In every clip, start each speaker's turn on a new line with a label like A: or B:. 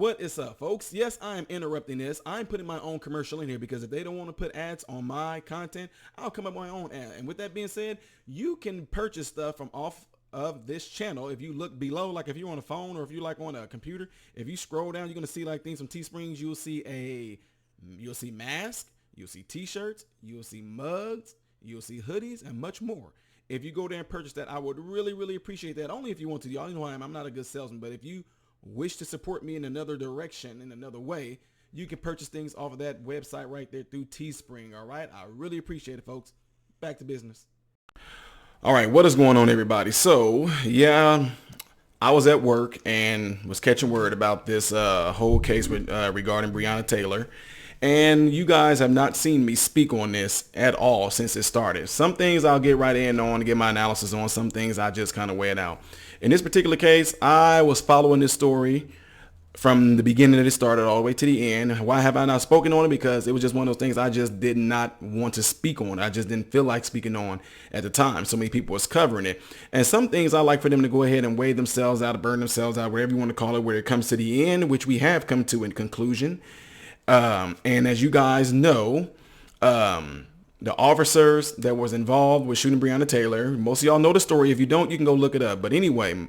A: What is up, folks? Yes, I am interrupting this. I'm putting my own commercial in here because if they don't want to put ads on my content, I'll come up with my own ad. And with that being said, you can purchase stuff from off of this channel. If you look below, like if you're on a phone or if you're like on a computer, if you scroll down, you're going to see like things from Teesprings. You'll see masks, you'll see t-shirts, you'll see mugs, you'll see hoodies, and much more. If you go there and purchase that, I would really, really appreciate that. Only if you want to. Y'all know I am. I'm not a good salesman, but if you wish to support me in another direction, in another way, you can purchase things off of that website right there through Teespring. All right. I really appreciate it, folks. Back to business. All right. What is going on, everybody? So, yeah, I was at work and was catching word about this whole case with, regarding Breonna Taylor. And you guys have not seen me speak on this at all since it started. Some things I'll get right in on to get my analysis on. Some things I just kind of weigh it out. In this particular case, I was following this story from the beginning that it started all the way to the end. Why have I not spoken on it? Because it was just one of those things I just did not want to speak on. I just didn't feel like speaking on at the time. So many people was covering it. And some things I like for them to go ahead and weigh themselves out, burn themselves out, whatever you want to call it, where it comes to the end, which we have come to in conclusion. And as you guys know, the officers that was involved with shooting Breonna Taylor, most of y'all know the story. If you don't, you can go look it up. But anyway,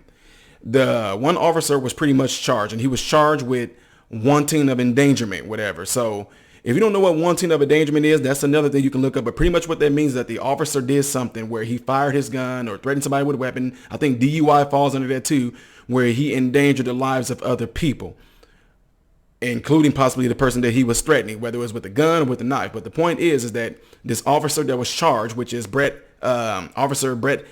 A: the one officer was pretty much charged, and he was charged with wanton of endangerment, whatever. So if you don't know what wanton of endangerment is, that's another thing you can look up. But pretty much what that means is that the officer did something where he fired his gun or threatened somebody with a weapon. I think DUI falls under that too, where he endangered the lives of other people, including possibly the person that he was threatening, whether it was with a gun or with a knife. But the point is that this officer that was charged, which is Officer Brett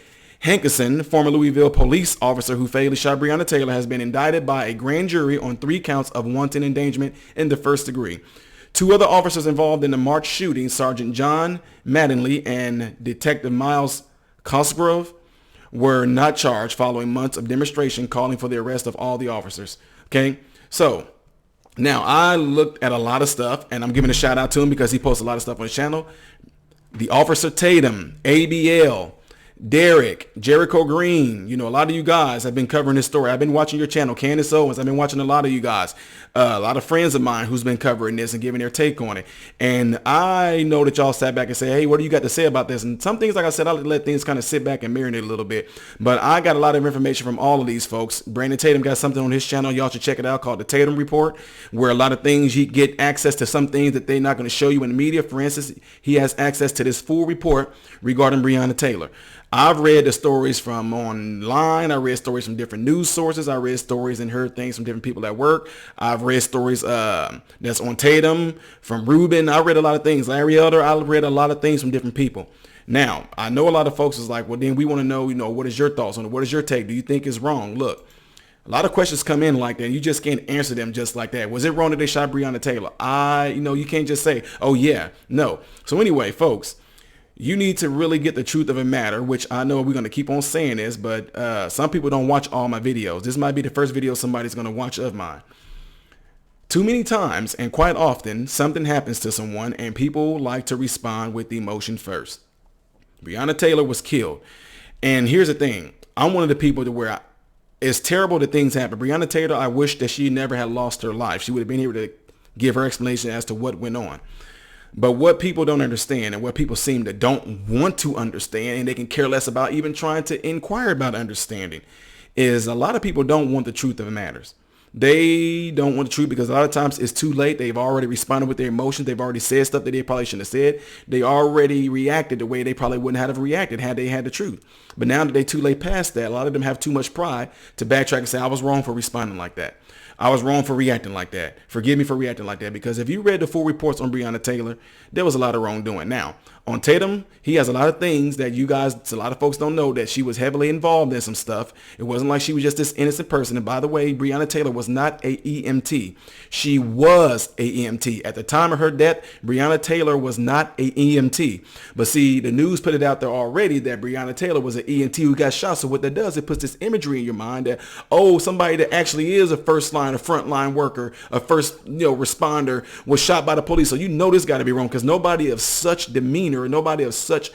A: Hankerson, former Louisville police officer who fatally shot Breonna Taylor, has been indicted by a grand jury on 3 counts of wanton endangerment in the first degree. 2 other officers involved in the March shooting, Sergeant John Mattingly and Detective Miles Cosgrove, were not charged following months of demonstration calling for the arrest of all the officers. Okay, so now, I looked at a lot of stuff, and I'm giving a shout out to him because he posts a lot of stuff on his channel. The Officer Tatum, ABL, Derek, Jericho Green, a lot of you guys have been covering this story. I've been watching your channel, Candace Owens. I've been watching a lot of you guys, a lot of friends of mine who's been covering this and giving their take on it. And I know that y'all sat back and say, hey, what do you got to say about this? And some things, like I said, I let things kind of sit back and marinate a little bit. But I got a lot of information from all of these folks. Brandon Tatum got something on his channel. Y'all should check it out called the Tatum Report, where a lot of things you get access to some things that they're not going to show you in the media. For instance, he has access to this full report regarding Breonna Taylor. I've read the stories from online. I read stories from different news sources. I read stories and heard things from different people at work. I've read stories that's on Tatum, from Ruben. I read a lot of things. Larry Elder, I read a lot of things from different people. Now, I know a lot of folks is like, well, then we want to know, what is your thoughts on it? What is your take? Do you think it's wrong? Look, a lot of questions come in like that. You just can't answer them just like that. Was it wrong that they shot Breonna Taylor? You can't just say, oh, yeah, no. So anyway, folks, you need to really get the truth of a matter, which I know we're going to keep on saying this, but some people don't watch all my videos. This might be the first video somebody's going to watch of mine. Too many times and quite often, something happens to someone and people like to respond with emotion first. Breonna Taylor was killed. And here's the thing. I'm one of the people to where it's terrible that things happen. Breonna Taylor, I wish that she never had lost her life. She would have been able to give her explanation as to what went on. But what people don't understand and what people seem to don't want to understand, and they can care less about even trying to inquire about understanding, is a lot of people don't want the truth of the matters. They don't want the truth because a lot of times it's too late. They've already responded with their emotions. They've already said stuff that they probably shouldn't have said. They already reacted the way they probably wouldn't have reacted had they had the truth. But now that they're too late past that, a lot of them have too much pride to backtrack and say, I was wrong for responding like that. I was wrong for reacting like that. Forgive me for reacting like that. Because if you read the full reports on Breonna Taylor, there was a lot of wrongdoing. Now, on Tatum, he has a lot of things that a lot of folks don't know, that she was heavily involved in some stuff. It wasn't like she was just this innocent person. And by the way, Breonna Taylor was not a EMT. She was a EMT. At the time of her death, Breonna Taylor was not a EMT. But see, the news put it out there already that Breonna Taylor was an EMT who got shot. So what that does, it puts this imagery in your mind that, oh, somebody that actually is a first line, a frontline worker, a first responder was shot by the police. So this got to be wrong, because nobody of such demeanor, nobody of such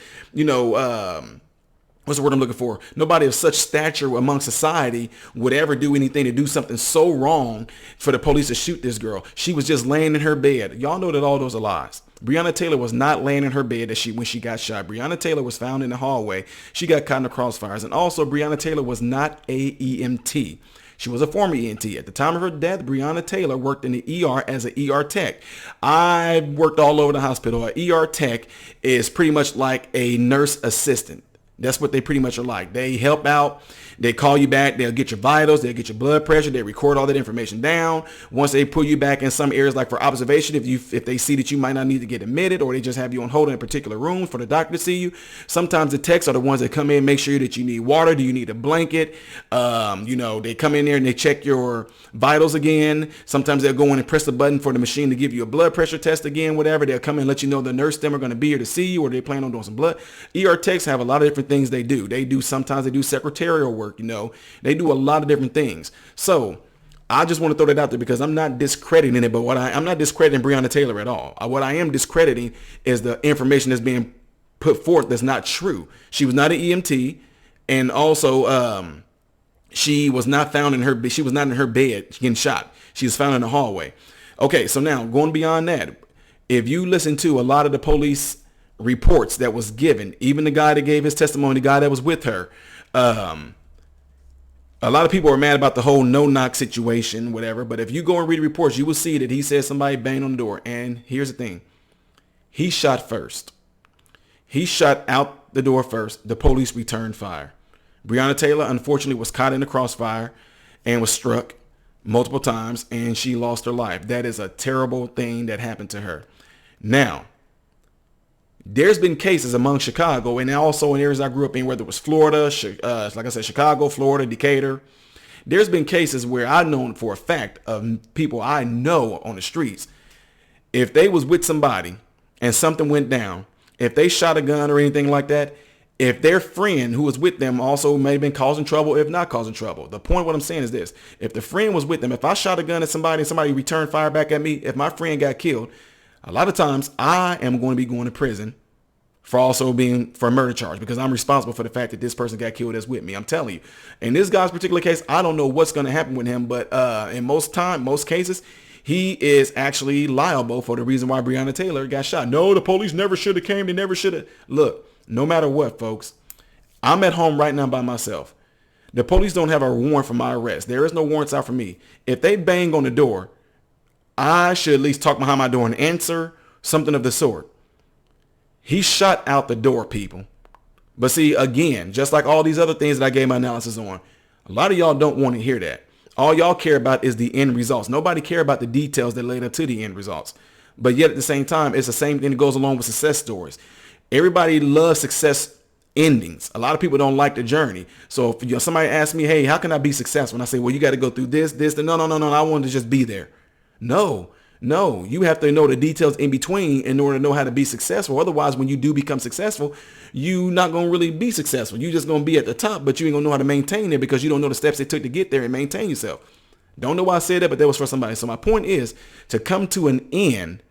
A: what's the word I'm looking for? Nobody of such stature among society would ever do anything to do something so wrong for the police to shoot this girl. She was just laying in her bed. Y'all know that all those are lies. Breonna Taylor was not laying in her bed when she got shot. Breonna Taylor was found in the hallway. She got caught in the crossfires. And also, Breonna Taylor was not a EMT. She was a former EMT. At the time of her death, Breonna Taylor worked in the ER as an ER tech. I worked all over the hospital. An ER tech is pretty much like a nurse assistant. That's what they pretty much are like. They help out. They call you back. They'll get your vitals. They'll get your blood pressure. They record all that information down. Once they put you back in some areas like for observation, if they see that you might not need to get admitted, or they just have you on hold in a particular room for the doctor to see you. Sometimes the techs are the ones that come in, make sure that you need water. Do you need a blanket? They come in there and they check your vitals again. Sometimes they'll go in and press the button for the machine to give you a blood pressure test again, whatever. They'll come in and let you know the nurse them are going to be here to see you, or they plan on doing some blood. ER techs have a lot of different things they do. Sometimes they do secretarial work, They do a lot of different things. So I just want to throw that out there because I'm not discrediting it, but I'm not discrediting Breonna Taylor at all. What I am discrediting is the information that's being put forth that's not true. She was not an EMT, and also she was not found in her. She was not in her bed getting shot. She was found in the hallway. Okay, so now going beyond that, if you listen to a lot of the police reports that was given, even the guy that gave his testimony, the guy that was with her, a lot of people are mad about the whole no-knock situation, whatever. But if you go and read the reports, you will see that he said somebody banged on the door. And here's the thing. He shot first. He shot out the door first. The police returned fire. Breonna Taylor, unfortunately, was caught in the crossfire and was struck multiple times, and she lost her life. That is a terrible thing that happened to her. Now, there's been cases among Chicago and also in areas I grew up in, whether it was Florida, like I said, Chicago, Florida, Decatur. There's been cases where I know for a fact of people I know on the streets. If they was with somebody and something went down, if they shot a gun or anything like that, if their friend who was with them also may have been causing trouble, if not causing trouble. The point what I'm saying is this. If the friend was with them, if I shot a gun at somebody and somebody returned fire back at me, if my friend got killed, a lot of times I am going to be going to prison for also being for a murder charge because I'm responsible for the fact that this person got killed that's with me. I'm telling you. In this guy's particular case, I don't know what's going to happen with him, but in most cases, he is actually liable for the reason why Breonna Taylor got shot. No, the police never should have came. They never should have. Look, no matter what, folks, I'm at home right now by myself. The police don't have a warrant for my arrest. There is no warrants out for me. If they bang on the door, I should at least talk behind my door and answer something of the sort. He shot out the door, people. But see, again, just like all these other things that I gave my analysis on, a lot of y'all don't want to hear that. All y'all care about is the end results. Nobody care about the details that led up to the end results. But yet at the same time, it's the same thing that goes along with success stories. Everybody loves success endings. A lot of people don't like the journey. So if somebody asks me, hey, how can I be successful? And I say, well, you got to go through this. No. I want to just be there. No, you have to know the details in between in order to know how to be successful. Otherwise, when you do become successful, you're not going to really be successful. You're just going to be at the top, but you ain't going to know how to maintain it because you don't know the steps it took to get there and maintain yourself. Don't know why I said that, but that was for somebody. So my point is to come to an end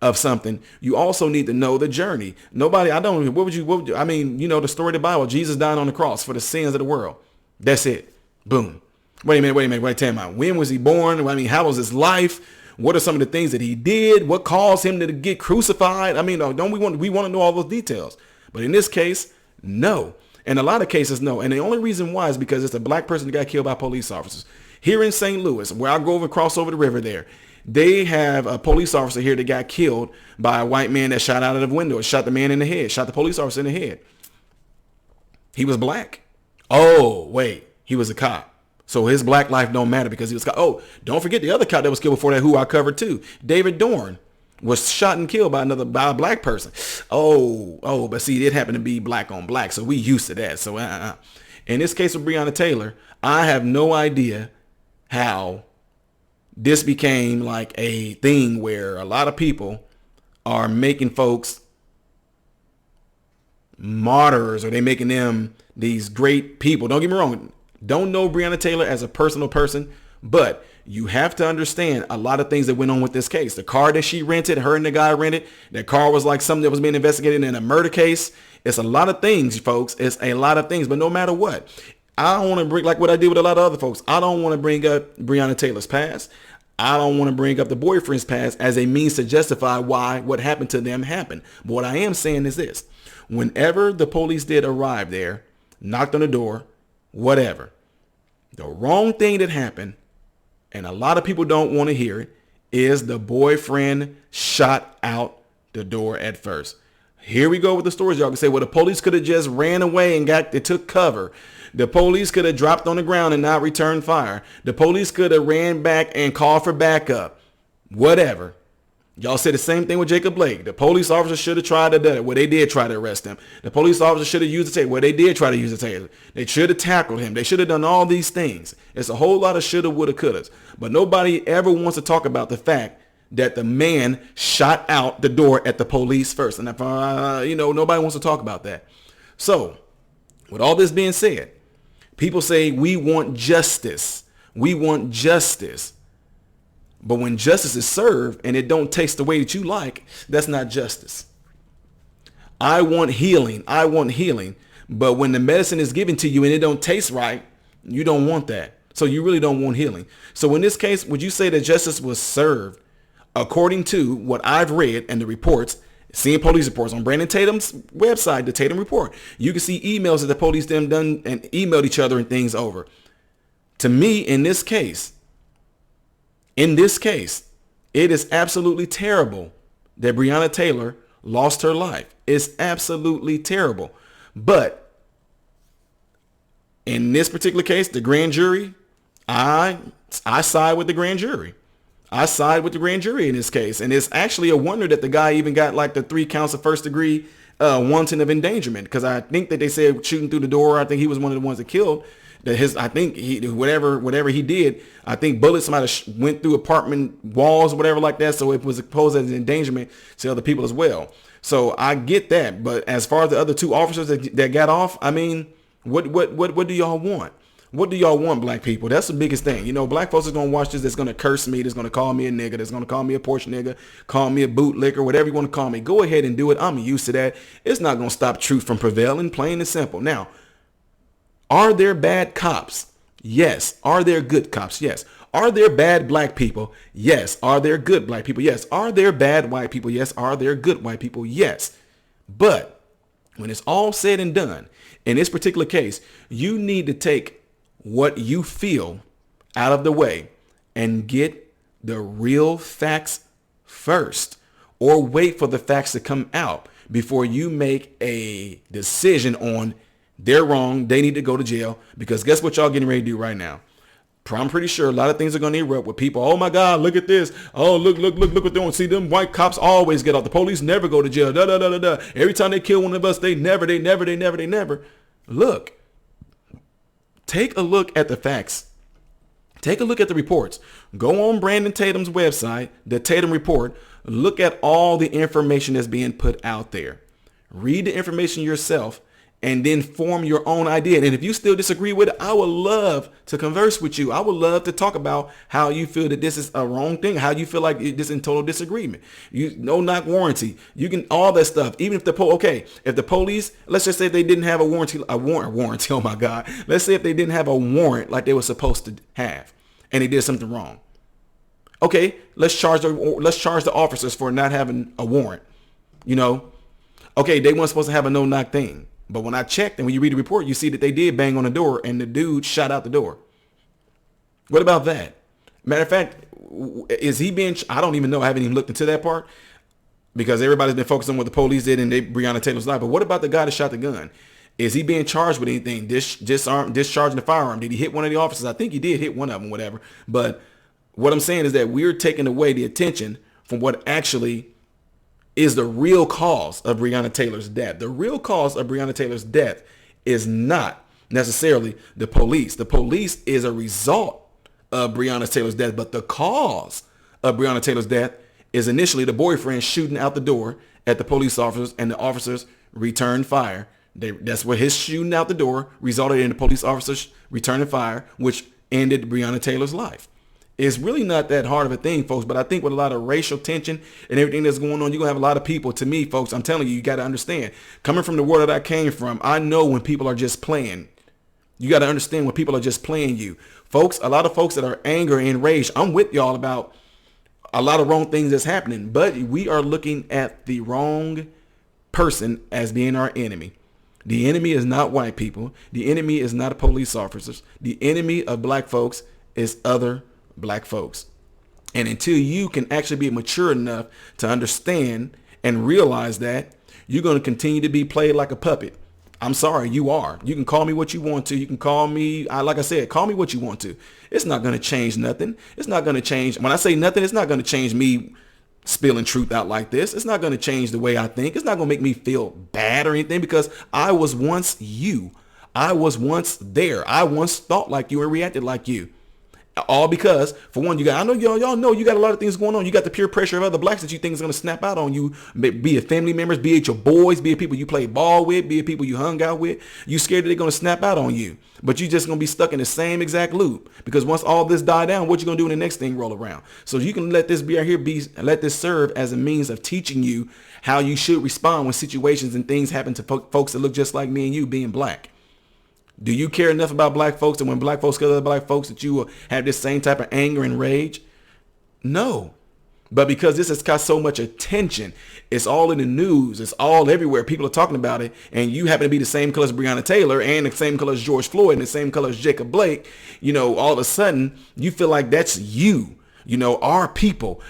A: of something, you also need to know the journey. The story of the Bible, Jesus died on the cross for the sins of the world. That's it. Boom. Wait a minute. Tell me, when was he born? How was his life? What are some of the things that he did? What caused him to get crucified? Don't we want to know all those details? But in this case, no. In a lot of cases, no. And the only reason why is because it's a black person that got killed by police officers. Here in St. Louis, where I go over and cross over the river there, they have a police officer here that got killed by a white man that shot out of the window, shot the man in the head, shot the police officer in the head. He was black. Oh, wait, he was a cop. So his black life don't matter because he was cop. Oh, don't forget the other cop that was killed before that, who I covered too. David Dorn was shot and killed by a black person. Oh, but see, it happened to be black on black, so we used to that. So in this case of Breonna Taylor, I have no idea how this became like a thing where a lot of people are making folks martyrs, or they making them these great people. Don't get me wrong. Don't know Breonna Taylor as a personal person, But you have to understand a lot of things that went on with this case. The car that she rented, her and the guy rented, that car was like something that was being investigated in a murder case. It's a lot of things, folks. It's a lot of things. But no matter what, I don't want to bring, like what I did with a lot of other folks, I don't want to bring up Breonna Taylor's past. I don't want to bring up the boyfriend's past as a means to justify why what happened to them happened. But what I am saying is this. Whenever the police did arrive there, knocked on the door, whatever, the wrong thing that happened, and a lot of people don't want to hear it, is the boyfriend shot out the door at first. Here we go with the stories. Y'all can say, well, the police could have just ran away and they took cover. The police could have dropped on the ground and not returned fire. The police could have ran back and called for backup. Whatever. Y'all said the same thing with Jacob Blake. The police officer should have tried to do it. Well, they did try to arrest him. The police officer should have used the taser. Well, they did try to use the taser. They should have tackled him. They should have done all these things. It's a whole lot of shoulda, woulda, couldas. But nobody ever wants to talk about the fact that the man shot out the door at the police first. And, nobody wants to talk about that. So, with all this being said, people say we want justice. We want justice. But when justice is served and it don't taste the way that you like, that's not justice. I want healing. I want healing. But when the medicine is given to you and it don't taste right, you don't want that. So you really don't want healing. So in this case, would you say that justice was served according to what I've read and the reports, seeing police reports on Brandon Tatum's website, the Tatum Report? You can see emails that the police them done and emailed each other and things over. To me, in this case, it is absolutely terrible that Breonna Taylor lost her life. It's absolutely terrible. But in this particular case, the grand jury, I side with the grand jury. I side with the grand jury in this case. And it's actually a wonder that the guy even got like the 3 counts of first degree wanton of endangerment. Because I think that they said shooting through the door, I think he was one of the ones that killed. I think whatever he did, I think bullets might have went through apartment walls or whatever like that. So it was posed as an endangerment to other people as well. So I get that. But as far as the other 2 officers that got off, I mean, what do y'all want? What do y'all want, black people? That's the biggest thing. Black folks are going to watch this. That's going to curse me. That's going to call me a nigga. That's going to call me a Porsche nigga. Call me a bootlicker. Whatever you want to call me. Go ahead and do it. I'm used to that. It's not going to stop truth from prevailing. Plain and simple. Now, are there bad cops? Yes. Are there good cops? Yes. Are there bad black people? Yes. Are there good black people? Yes. Are there bad white people? Yes. Are there good white people? Yes. But when it's all said and done, in this particular case, you need to take what you feel out of the way and get the real facts first, or wait for the facts to come out before you make a decision on they're wrong, they need to go to jail. Because guess what y'all getting ready to do right now? I'm pretty sure a lot of things are going to erupt with people. Oh my God, look at this. Oh, look what they're doing. See, them white cops always get out. The police never go to jail. Every time they kill one of us, they never. Look, take a look at the facts. Take a look at the reports. Go on Brandon Tatum's website, the Tatum Report. Look at all the information that's being put out there. Read the information yourself and then form your own idea. And if you still disagree with it, I would love to converse with you. I would love to talk about how you feel that this is a wrong thing, how you feel like this is in total disagreement. No knock warranty. You can, all that stuff. Even if if the police, let's just say they didn't have a warranty, oh my God. Let's say if they didn't have a warrant like they were supposed to have and they did something wrong. Okay, let's charge the officers for not having a warrant. Okay, they weren't supposed to have a no-knock thing. But when I checked and when you read the report, you see that they did bang on the door and the dude shot out the door. What about that? Matter of fact, is he being, I don't even know. I haven't even looked into that part because everybody's been focused on what the police did and Breonna Taylor's life. But what about the guy that shot the gun? Is he being charged with anything? Discharging the firearm? Did he hit one of the officers? I think he did hit one of them, whatever. But what I'm saying is that we're taking away the attention from what actually is the real cause of Breonna Taylor's death. The real cause of Breonna Taylor's death is not necessarily the police. The police is a result of Breonna Taylor's death, but the cause of Breonna Taylor's death is initially the boyfriend shooting out the door at the police officers, and the officers returned fire. That's what his shooting out the door resulted in the police officers returning fire, which ended Breonna Taylor's life. It's really not that hard of a thing, folks, but I think with a lot of racial tension and everything that's going on, you're going to have a lot of people. To me, folks, I'm telling you, you got to understand. Coming from the world that I came from, I know when people are just playing. You got to understand when people are just playing you. Folks, a lot of folks that are angry and enraged, I'm with y'all about a lot of wrong things that's happening, but we are looking at the wrong person as being our enemy. The enemy is not white people. The enemy is not police officers. The enemy of black folks is other black folks. And until you can actually be mature enough to understand and realize that, you're going to continue to be played like a puppet. I'm sorry, you are. You can call me what you want to. You can call me, like I said, call me what you want to. It's not going to change nothing. It's not going to change. When I say nothing, it's not going to change me spilling truth out like this. It's not going to change the way I think. It's not going to make me feel bad or anything, because I was once you. I was once there. I once thought like you and reacted like you. All because, for one, I know y'all know you got a lot of things going on. You got the peer pressure of other blacks that you think is going to snap out on you, be it family members, be it your boys, be it people you play ball with, be it people you hung out with. You scared that they're going to snap out on you, but you just going to be stuck in the same exact loop, because once all this die down, what you going to do when the next thing roll around? So you can let this be out here, let this serve as a means of teaching you how you should respond when situations and things happen to folks that look just like me and you, being black. Do you care enough about black folks that when black folks kill other black folks that you will have this same type of anger and rage? No. But because this has got so much attention, it's all in the news, it's all everywhere, people are talking about it, and you happen to be the same color as Breonna Taylor and the same color as George Floyd and the same color as Jacob Blake, all of a sudden you feel like that's you. Our people.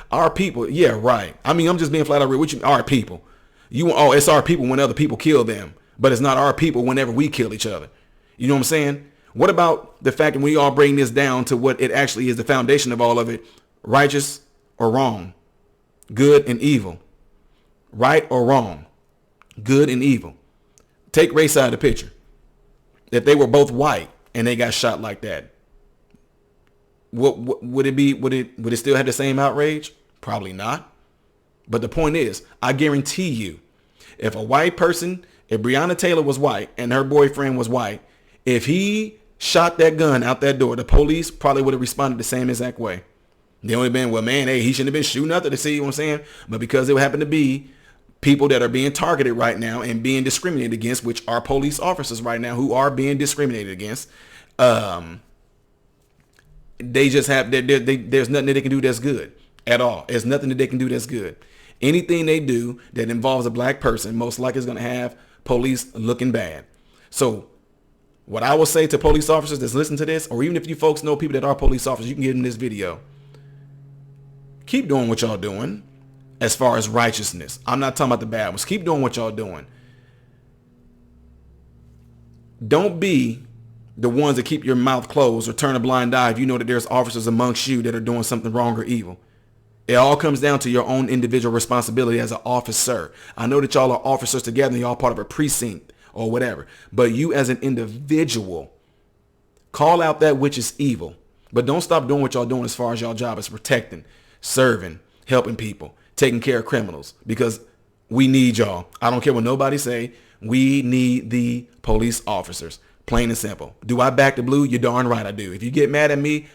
A: Yeah, right. I mean, I'm just being flat out real with you. Our people. It's our people when other people kill them, but it's not our people whenever we kill each other. You know what I'm saying? What about the fact that we all bring this down to what it actually is, the foundation of all of it? Righteous or wrong? Good and evil? Right or wrong? Good and evil? Take race out of the picture. If they were both white and they got shot like that, what would it be? Would it still have the same outrage? Probably not. But the point is, I guarantee you, if Breonna Taylor was white and her boyfriend was white, if he shot that gun out that door, the police probably would have responded the same exact way. They would have been, well, man, hey, he shouldn't have been shooting nothing to see what I'm saying. But because it happened to be people that are being targeted right now and being discriminated against, which are police officers right now who are being discriminated against, they just have, there's nothing that they can do that's good at all. There's nothing that they can do that's good. Anything they do that involves a black person most likely is going to have police looking bad. So what I will say to police officers that's listening to this, or even if you folks know people that are police officers, you can give them this video. Keep doing what y'all doing as far as righteousness. I'm not talking about the bad ones. Keep doing what y'all doing. Don't be the ones that keep your mouth closed or turn a blind eye if you know that there's officers amongst you that are doing something wrong or evil. It all comes down to your own individual responsibility as an officer. I know that y'all are officers together and y'all part of a precinct or whatever, but you as an individual, call out that which is evil, but don't stop doing what y'all doing as far as y'all job is protecting, serving, helping people, taking care of criminals, because we need y'all. I don't care what nobody say. We need the police officers, plain and simple. Do I back the blue? You're darn right I do. If you get mad at me,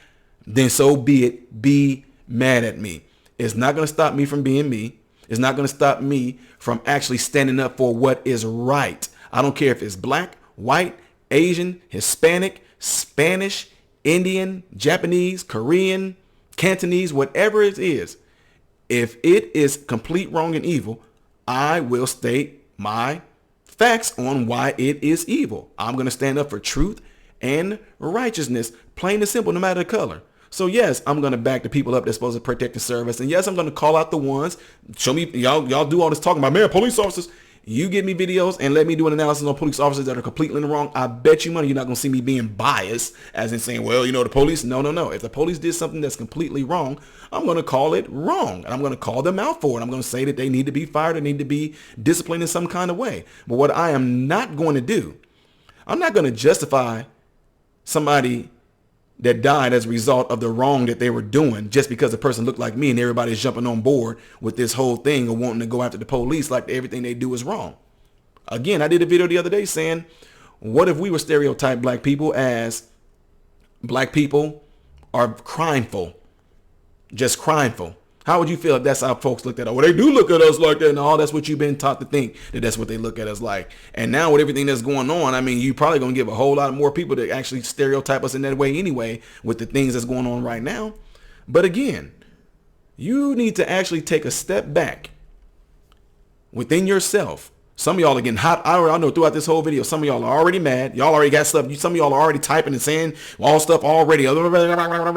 A: then so be it. Be mad at me. It's not going to stop me from being me. It's not going to stop me from actually standing up for what is right. I don't care if it's black, white, Asian, Hispanic, Spanish, Indian, Japanese, Korean, Cantonese, whatever it is. If it is complete wrong and evil, I will state my facts on why it is evil. I'm going to stand up for truth and righteousness, plain and simple, no matter the color. So yes, I'm going to back the people up that's supposed to protect the service. And yes, I'm going to call out the ones. Show me, y'all do all this talking about, man, police officers. You give me videos and let me do an analysis on police officers that are completely in the wrong. I bet you money you're not going to see me being biased as in saying, well, the police. No. If the police did something that's completely wrong, I'm going to call it wrong. And I'm going to call them out for it. I'm going to say that they need to be fired and need to be disciplined in some kind of way. But what I am not going to do, I'm not going to justify somebody that died as a result of the wrong that they were doing just because the person looked like me and everybody's jumping on board with this whole thing of wanting to go after the police like everything they do is wrong. Again, I did a video the other day saying, what if we were stereotyped black people as black people are crimeful, just crimeful. How would you feel if that's how folks looked at us? Well, they do look at us like that. No, that's what you've been taught to think, that that's what they look at us like. And now with everything that's going on, I mean, you probably going to give a whole lot more people to actually stereotype us in that way anyway with the things that's going on right now. But again, you need to actually take a step back within yourself. Some of y'all are getting hot. I know throughout this whole video, some of y'all are already mad. Y'all already got stuff. Some of y'all are already typing and saying all stuff already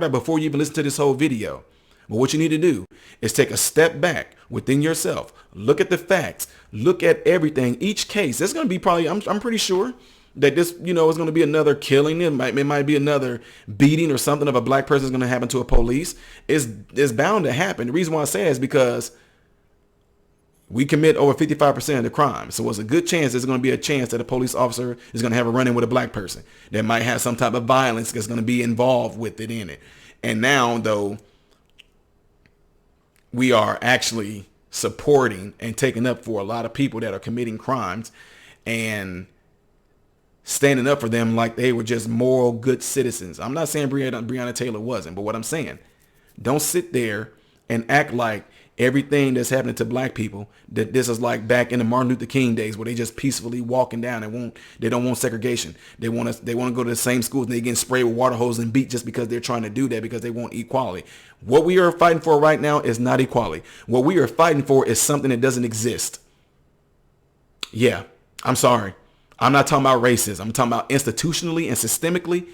A: before you even listen to this whole video. But what you need to do is take a step back within yourself. Look at the facts. Look at everything. Each case. There's going to be probably, I'm pretty sure that this, is going to be another killing. It might be another beating or something of a black person is going to happen to a police. It's bound to happen. The reason why I say it is because we commit over 55% of the crime. So it's a good chance there's going to be a chance that a police officer is going to have a run-in with a black person that might have some type of violence that's going to be involved with it in it. And now, though, we are actually supporting and taking up for a lot of people that are committing crimes and standing up for them like they were just moral, good citizens. I'm not saying Breonna Taylor wasn't, but what I'm saying, don't sit there and act like everything that's happening to black people, that this is like back in the Martin Luther King days where they just peacefully walking down and they don't want segregation. They want to go to the same schools and they getting sprayed with water hoses and beat just because they're trying to do that because they want equality. What we are fighting for right now is not equality. What we are fighting for is something that doesn't exist. Yeah, I'm sorry. I'm not talking about racism. I'm talking about institutionally and systemically.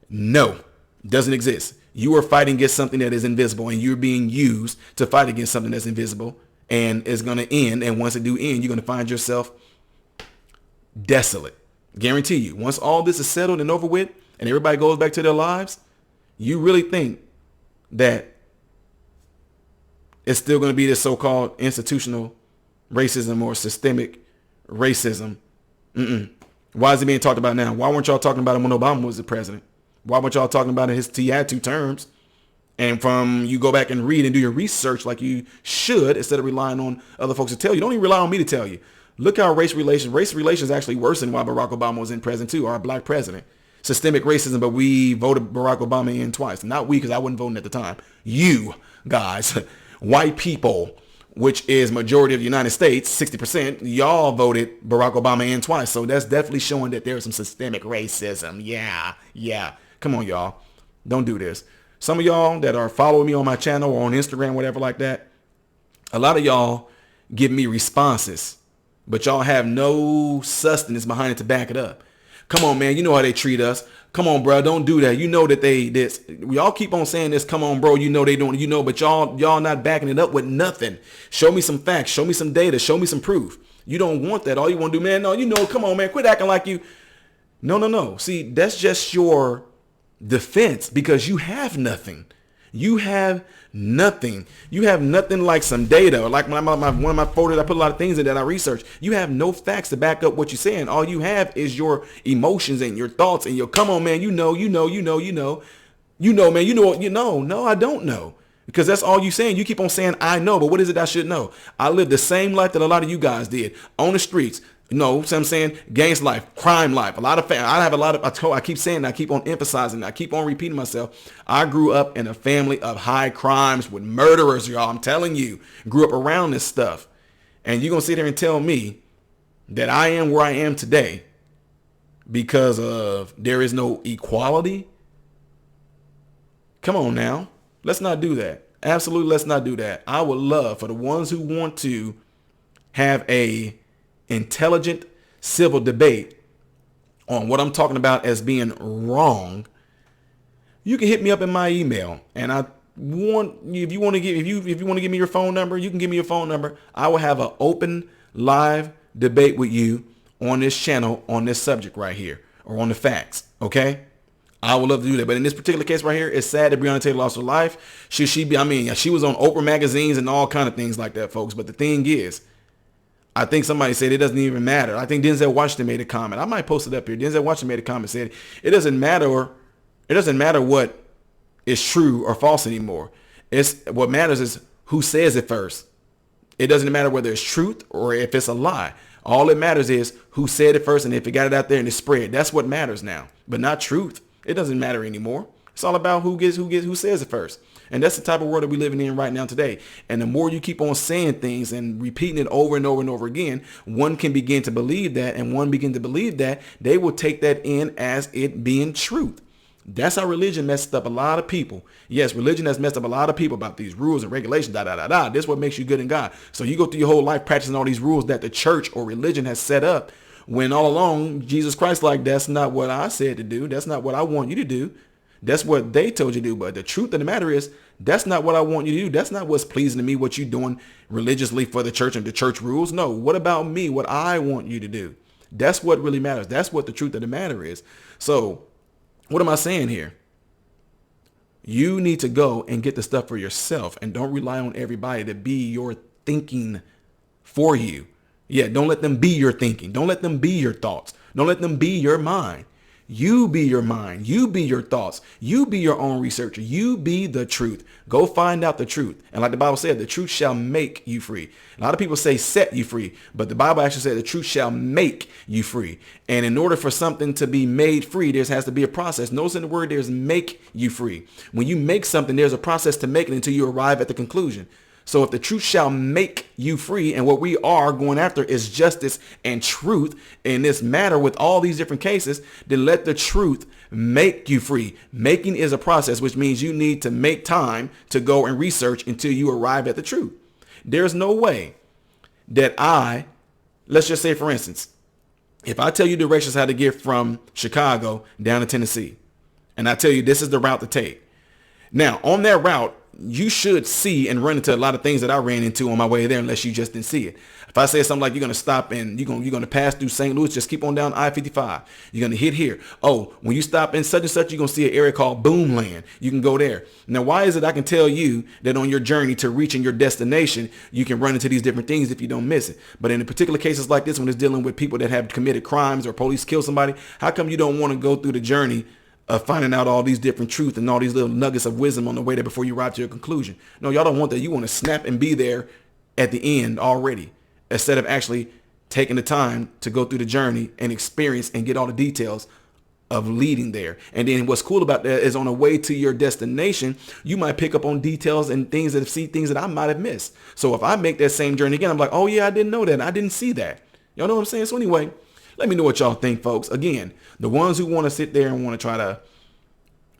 A: No, doesn't exist. You are fighting against something that is invisible, and you're being used to fight against something that's invisible, and it's going to end. And once it do end, you're going to find yourself desolate. Guarantee you. Once all this is settled and over with, and everybody goes back to their lives, you really think that it's still going to be this so-called institutional racism or systemic racism? Why is it being talked about now? Why weren't y'all talking about it when Obama was the president? Why weren't y'all talking about it? He had 2 terms. And from you go back and read and do your research like you should instead of relying on other folks to tell you. Don't even rely on me to tell you. Look how race relations actually worsened while Barack Obama was in president too, our black president. Systemic racism, but we voted Barack Obama in twice. Not we, because I wasn't voting at the time. You guys, white people, which is majority of the United States, 60%, y'all voted Barack Obama in twice. So that's definitely showing that there's some systemic racism. Yeah. Come on, y'all. Don't do this. Some of y'all that are following me on my channel or on Instagram, whatever like that, a lot of y'all give me responses, but y'all have no sustenance behind it to back it up. Come on, man. You know how they treat us. Come on, bro. Don't do that. You know that we all keep on saying this. Come on, bro. You know they don't, but y'all not backing it up with nothing. Show me some facts. Show me some data. Show me some proof. You don't want that. All you want to do, man. No, come on, man. Quit acting like you. No. See, that's just your defense because you have nothing. You have nothing. You have nothing like some data or like one of my folders. I put a lot of things in that I research. You have no facts to back up what you're saying. All you have is your emotions and your thoughts and your come on, man. No, I don't know. Because that's all you saying. You keep on saying, I know, but what is it I should know? I live the same life that a lot of you guys did on the streets. So I'm saying gangs life, crime life. I keep saying, I keep on emphasizing, I keep on repeating myself. I grew up in a family of high crimes with murderers, y'all. I'm telling you, grew up around this stuff. And you're going to sit here and tell me that I am where I am today because of there is no equality? Come on now. Let's not do that. Absolutely, let's not do that. I would love for the ones who want to have a intelligent civil debate on what I'm talking about as being wrong. You can hit me up in my email, and if you want to give me your phone number, you can give me your phone number. I will have an open live debate with you on this channel on this subject right here or on the facts. Okay. I would love to do that. But in this particular case right here, it's sad that Breonna Taylor lost her life. She was on Oprah magazines and all kind of things like that, folks. But the thing is, I think somebody said it doesn't even matter. I think Denzel Washington made a comment. I might post it up here. Denzel Washington made a comment, said it doesn't matter what is true or false anymore. What matters is who says it first. It doesn't matter whether it's truth or if it's a lie. All it matters is who said it first and if it got it out there and it spread. That's what matters now, but not truth. It doesn't matter anymore. It's all about who says it first. And that's the type of world that we're living in right now today. And the more you keep on saying things and repeating it over and over and over again, one can begin to believe that, and one begin to believe that, they will take that in as it being truth. That's how religion messed up a lot of people. Yes, religion has messed up a lot of people about these rules and regulations, This is what makes you good in God. So you go through your whole life practicing all these rules that the church or religion has set up, when all along Jesus Christ, like, that's not what I said to do. That's not what I want you to do. That's what they told you to do. But the truth of the matter is, that's not what I want you to do. That's not what's pleasing to me, what you're doing religiously for the church and the church rules. No, what about me? What I want you to do. That's what really matters. That's what the truth of the matter is. So what am I saying here? You need to go and get the stuff for yourself, and don't rely on everybody to be your thinking for you. Yeah, don't let them be your thinking. Don't let them be your thoughts. Don't let them be your mind. You be your mind. You be your thoughts. You be your own researcher. You be the truth. Go find out the truth. And like the Bible said, the truth shall make you free. A lot of people say set you free, but the Bible actually said the truth shall make you free. And in order for something to be made free, there has to be a process. Notice in the word, there's make you free. When you make something, there's a process to make it until you arrive at the conclusion. So if the truth shall make you free, and what we are going after is justice and truth in this matter with all these different cases, then let the truth make you free. Making is a process, which means you need to make time to go and research until you arrive at the truth. There's no way that let's just say, for instance, if I tell you directions how to get from Chicago down to Tennessee, and I tell you this is the route to take. Now, on that route, you should see and run into a lot of things that I ran into on my way there, unless you just didn't see it. If I say something like you're going to stop and you're going to pass through St. Louis, just keep on down I-55. You're going to hit here. Oh, when you stop in such and such, you're going to see an area called Boomland. You can go there. Now, why is it I can tell you that on your journey to reaching your destination, you can run into these different things if you don't miss it? But in particular cases like this, when it's dealing with people that have committed crimes or police kill somebody, how come you don't want to go through the journey of finding out all these different truth and all these little nuggets of wisdom on the way there before you arrive to your conclusion? No, y'all don't want that. You want to snap and be there at the end already, instead of actually taking the time to go through the journey and experience and get all the details of leading there. And then what's cool about that is on the way to your destination, you might pick up on details and things that I might have missed. So if I make that same journey again, I'm like, oh yeah, I didn't know that. I didn't see that. Y'all know what I'm saying? So anyway, let me know what y'all think, folks. Again, the ones who want to sit there and want to try to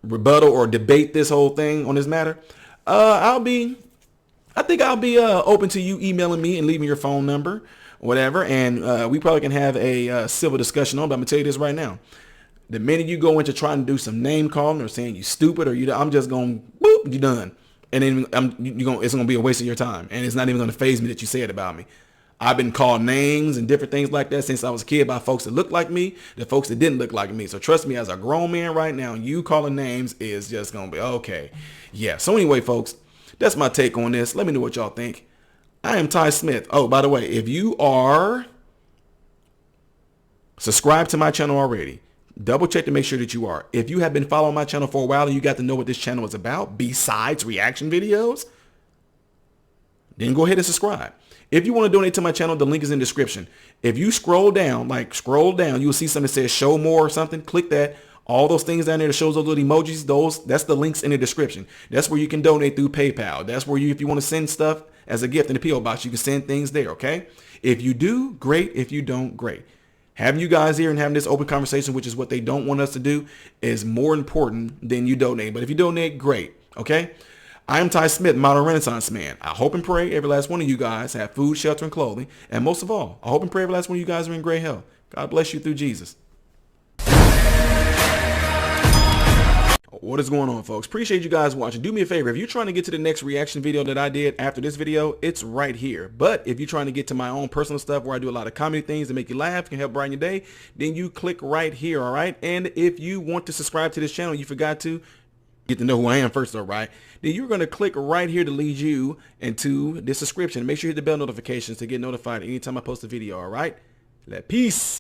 A: rebuttal or debate this whole thing on this matter, I think I'll be open to you emailing me and leaving your phone number, whatever, and we probably can have a civil discussion on. But I'm gonna tell you this right now: the minute you go into trying to do some name calling or saying you stupid or I'm just gonna boop, you done, and then it's gonna be a waste of your time, and it's not even gonna faze me that you say it about me. I've been called names and different things like that since I was a kid by folks that looked like me, the folks that didn't look like me. So trust me, as a grown man right now, you calling names is just going to be okay. Yeah. So anyway, folks, that's my take on this. Let me know what y'all think. I am Ty Smith. Oh, by the way, if you are subscribed to my channel already, double check to make sure that you are. If you have been following my channel for a while and you got to know what this channel is about besides reaction videos, then go ahead and subscribe. If you want to donate to my channel, the link is in the description. If you scroll down, you'll see something that says show more or something. Click that. All those things down there that shows those little emojis, that's the links in the description. That's where you can donate through PayPal. That's where if you want to send stuff as a gift in the P.O Box, you can send things there, okay? If you do, great. If you don't, great. Having you guys here and having this open conversation, which is what they don't want us to do, is more important than you donate. But if you donate, great, okay? I am Ty Smith, modern Renaissance man. I hope and pray every last one of you guys have food, shelter, and clothing. And most of all, I hope and pray every last one of you guys are in great health. God bless you through Jesus. What is going on, folks? Appreciate you guys watching. Do me a favor. If you're trying to get to the next reaction video that I did after this video, it's right here. But if you're trying to get to my own personal stuff where I do a lot of comedy things that make you laugh, can help brighten your day, then you click right here, all right? And if you want to subscribe to this channel, you forgot to, get to know who I am first, all right, then you're going to click right here to lead you into this subscription. Make sure you hit the bell notifications to get notified anytime I post a video, all right? Peace.